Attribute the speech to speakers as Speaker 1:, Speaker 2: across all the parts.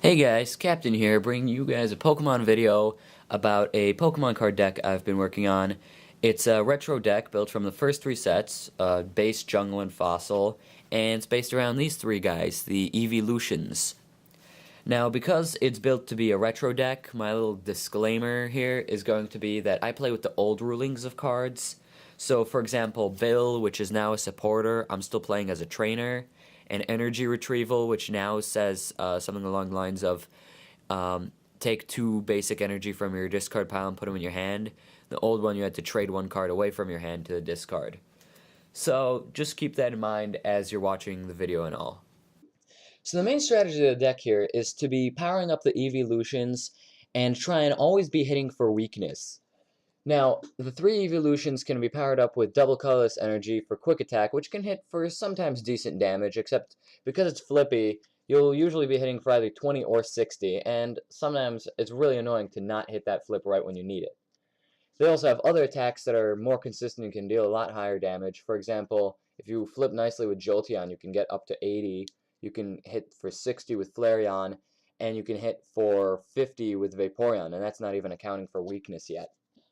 Speaker 1: Hey guys, Captain here, bringing you guys a Pokemon video about a Pokemon card deck I've been working on. It's a retro deck built from the first three sets, Base, Jungle, and Fossil, and it's based around these three guys, the Eeveelutions. Now, because it's built to be a retro deck, my little disclaimer here is going to be that I play with the old rulings of cards. So, for example, Bill, which is now a supporter, I'm still playing as a trainer. And Energy Retrieval, which now says something along the lines of take two basic energy from your discard pile and put them in your hand. The old one, you had to trade one card away from your hand to the discard. So, just keep that in mind as you're watching the video and all. So the main strategy of the deck here is to be powering up the Eeveelutions and try and always be hitting for weakness. Now, the three Eeveelutions can be powered up with double colorless energy for quick attack, which can hit for sometimes decent damage, except because it's flippy, you'll usually be hitting for either 20 or 60, and sometimes it's really annoying to not hit that flip right when you need it. They also have other attacks that are more consistent and can deal a lot higher damage. For example, if you flip nicely with Jolteon, you can get up to 80. You can hit for 60 with Flareon, and you can hit for 50 with Vaporeon, and that's not even accounting for weakness yet.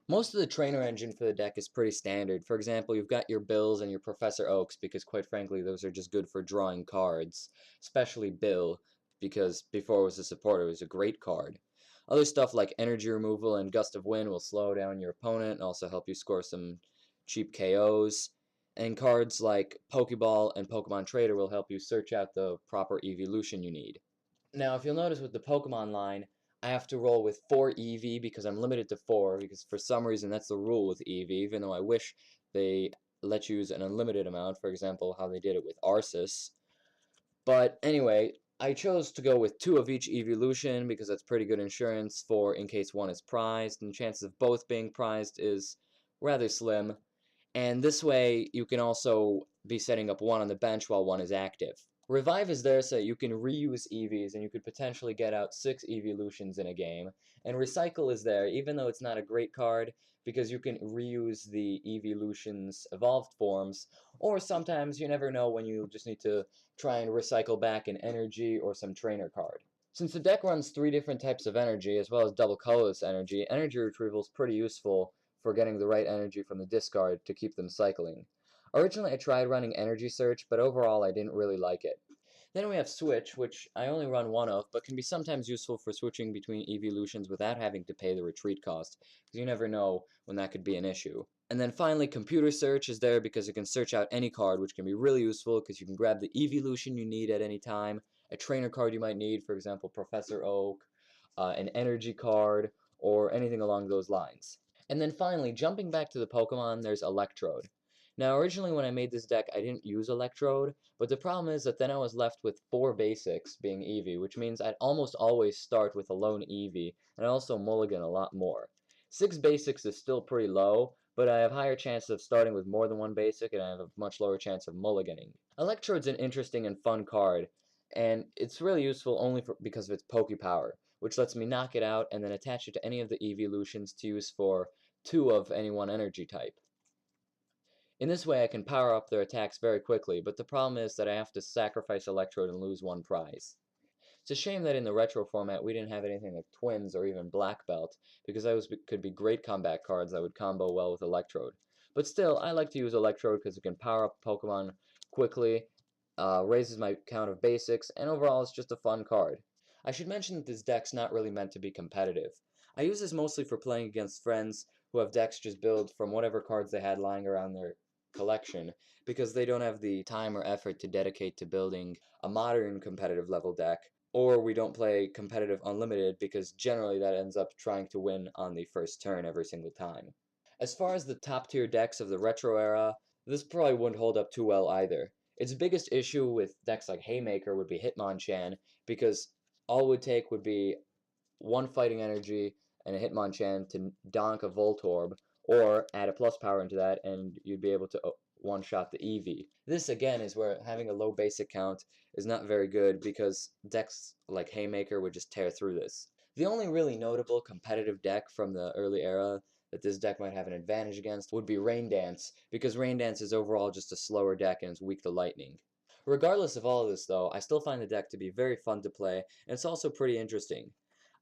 Speaker 1: Most of the trainer engine for the deck is pretty standard. For example, you've got your Bills and your Professor Oaks, because quite frankly, those are just good for drawing cards. Especially Bill, because before it was a supporter, it was a great card. Other stuff like energy removal and gust of wind will slow down your opponent and also help you score some cheap KOs. And cards like Pokeball and Pokemon Trader will help you search out the proper evolution you need. Now, if you'll notice with the Pokemon line, I have to roll with 4 EV because I'm limited to 4, because for some reason that's the rule with EV, even though I wish they let you use an unlimited amount, for example, how they did it with Arceus. But anyway, I chose to go with 2 of each evolution because that's pretty good insurance for in case one is prized, and the chances of both being prized is rather slim. And this way, you can also be setting up one on the bench while one is active. Revive is there so you can reuse EVs, and you could potentially get out 6 evolutions in a game. And Recycle is there, even though it's not a great card, because you can reuse the evolutions evolved forms, or sometimes you never know when you just need to try and recycle back an energy or some trainer card. Since the deck runs 3 different types of energy, as well as double colorless energy, energy retrieval is pretty useful for getting the right energy from the discard to keep them cycling. Originally I tried running Energy Search, but overall I didn't really like it. Then we have Switch, which I only run one of, but can be sometimes useful for switching between evolutions without having to pay the retreat cost, because you never know when that could be an issue. And then finally, Computer Search is there because it can search out any card, which can be really useful because you can grab the evolution you need at any time, a trainer card you might need, for example, Professor Oak, an energy card, or anything along those lines. And then finally, jumping back to the Pokemon, there's Electrode. Now, originally when I made this deck, I didn't use Electrode, but the problem is that then I was left with 4 basics, being Eevee, which means I'd almost always start with a lone Eevee, and I also mulligan a lot more. 6 basics is still pretty low, but I have higher chances of starting with more than one basic, and I have a much lower chance of mulliganing. Electrode's an interesting and fun card, and it's really useful only because of its Pokepower, which lets me knock it out and then attach it to any of the evolutions to use for 2 of any one energy type. In this way I can power up their attacks very quickly, but the problem is that I have to sacrifice Electrode and lose one prize. It's a shame that in the retro format we didn't have anything like Twins or even Black Belt, because those could be great combat cards that would combo well with Electrode. But still, I like to use Electrode because it can power up Pokemon quickly, raises my count of basics, and overall it's just a fun card. I should mention that this deck's not really meant to be competitive. I use this mostly for playing against friends who have decks just built from whatever cards they had lying around their collection, because they don't have the time or effort to dedicate to building a modern competitive level deck, or we don't play competitive unlimited because generally that ends up trying to win on the first turn every single time. As far as the top tier decks of the retro era, this probably wouldn't hold up too well either. Its biggest issue with decks like Haymaker would be Hitmonchan, because all it would take would be 1 fighting energy and a Hitmonchan to donk a Voltorb, or add a plus power into that and you'd be able to one-shot the Eevee. This again is where having a low basic count is not very good, because decks like Haymaker would just tear through this. The only really notable competitive deck from the early era that this deck might have an advantage against would be Rain Dance, because Rain Dance is overall just a slower deck and is weak to lightning. Regardless of all of this, though, I still find the deck to be very fun to play, and it's also pretty interesting.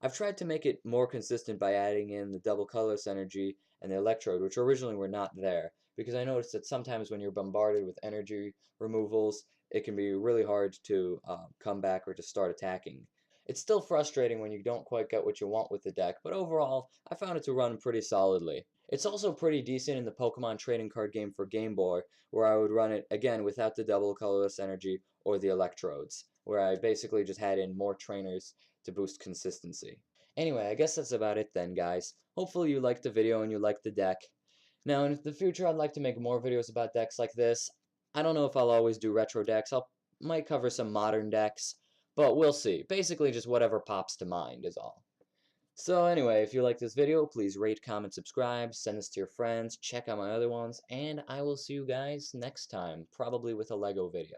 Speaker 1: I've tried to make it more consistent by adding in the double colorless energy and the electrode, which originally were not there, because I noticed that sometimes when you're bombarded with energy removals, it can be really hard to come back or to start attacking. It's still frustrating when you don't quite get what you want with the deck, but overall, I found it to run pretty solidly. It's also pretty decent in the Pokemon trading card game for Game Boy, where I would run it again without the double colorless energy or the electrodes, where I basically just had in more trainers to boost consistency. Anyway, I guess that's about it then, guys. Hopefully you liked the video and you liked the deck. Now, in the future, I'd like to make more videos about decks like this. I don't know if I'll always do retro decks. Might cover some modern decks, but we'll see. Basically, just whatever pops to mind is all. So anyway, if you like this video, please rate, comment, subscribe, send this to your friends, check out my other ones, and I will see you guys next time, probably with a LEGO video.